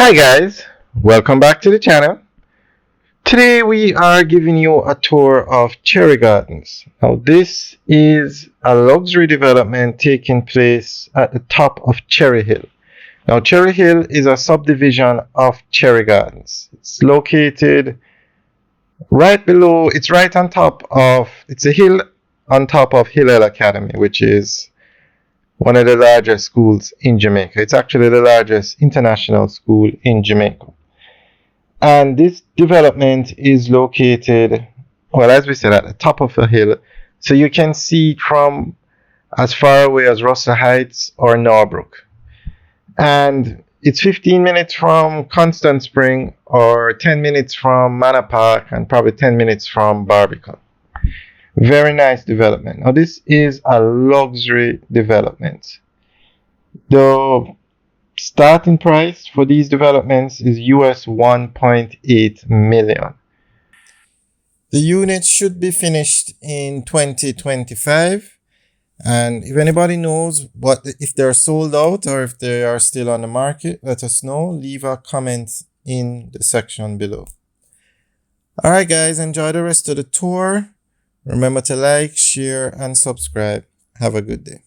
Hi guys, welcome back to the channel. Today we are giving you a tour of Cherry Gardens. Now this is a luxury development taking place at the top of Cherry Hill. Now Cherry Hill is a subdivision of Cherry Gardens. It's located right below, it's right on top of, it's a hill on top of Hillel Academy, which is one of the largest schools in Jamaica. It's actually the largest international school in Jamaica. And this development is located, well, as we said, at the top of a hill. So you can see it from as far away as Russell Heights or Norbrook. And it's 15 minutes from Constant Spring or 10 minutes from Manor Park and probably 10 minutes from Barbican. Very nice development. Now this is a luxury development. The starting price for these developments is US 1.8 million. The units should be finished in 2025. And if anybody knows if they're sold out or if they are still on the market, let us know. Leave a comment in the section below. All right, guys, enjoy the rest of the tour. Remember to like, share, and subscribe. Have a good day.